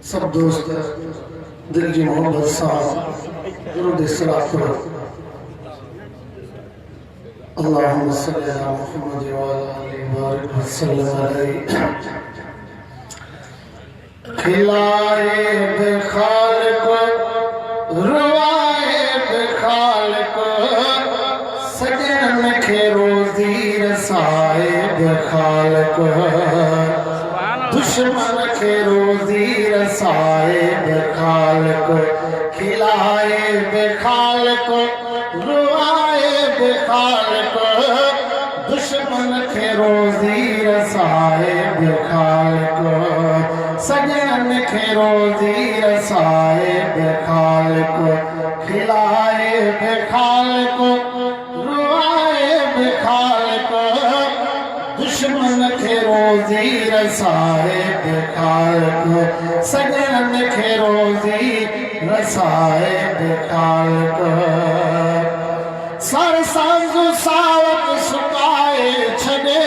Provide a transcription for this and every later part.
सब दोस्त दिल की मोहब्बत साथ दुरूद सलात करो। अल्लाहुम्मा सल्ली अला मुहम्मद व अला आलिहि व सल्लम अलैहि। खिलाए बेखालिक रुवाए बेखालिक सजन के रोजी रसाए बेखालिक दुश्मन के रोजी रसाए बेखालिक खिलाए बेखालिक रुआए बेखालिक दुश्मन के रोजी रसाए बेखालिक सजन के रोजी रसाए बेखालिक खिलाए बेखालिक रुआए बेखालिक दुश्मन के रोजी रसाए बेखालिक सजन के रोजी रसाए बेखालिक सर सांझ सावक सुकाए छॾे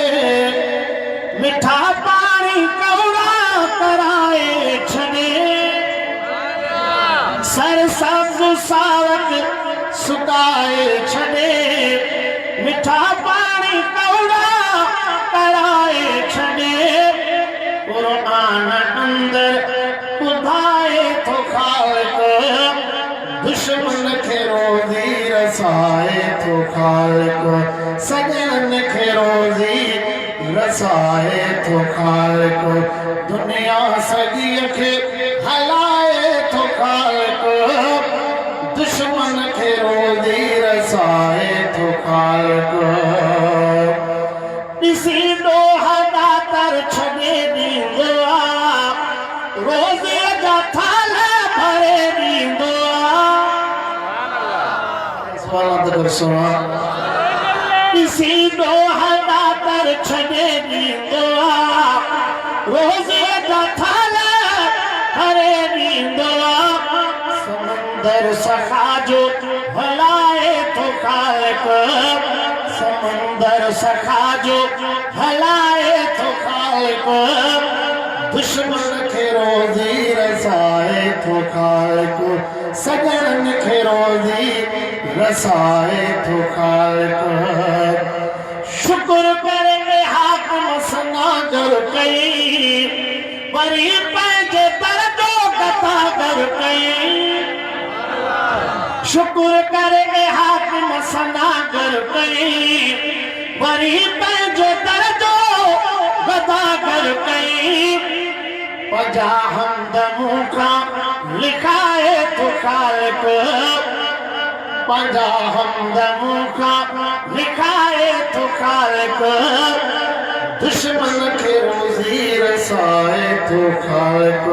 मिठा पानी कौड़ा कराए छॾे सर सांझ सावक सुकाए छॾे मिठा पानी कौड़ा कराए छॾे क़ुरान अंदर ॿुधाए थो ख़ालिक दुश्मन के रोज़ी रसाए थो ख़ालिक सजन के रोज़ी रसाए थो ख़ालिक दुनिया सॼीअ खे हलाए थो ख़ालिक दुश्मन के रोज़ी रसाए थो ख़ालिक ॾिसी ॾोह दातर छॾे ॾींदो आहे रोज़े जा थाल भरे ॾींदो आहे ॾिसी ॾोह दातर छॾे ॾींदो आहे रोज़े जा थाल भरे ॾींदो आहे समंदर सखा जो हलाए थो ख़ालिक समंदर सखा जो हलाए थो ख़ालिक दुश्मन के रोज़ी रसाए थो ख़ालिक सजन के रोज़ी रसाए थो ख़ालिक शुक्र करे हाकिम सनागर कई वरी पंहिंजे दर जो गतागर कई शुक्र करे हाकिम सनागर कई वरी पंहिंजे दर जो गतागर कई पंजा हमद मूंखां लिखाए थो ख़ालिक पंजा हमद मूंखां लिखाए थो ख़ालिक दुश्मन के रोज़ी रसाए थो ख़ालिक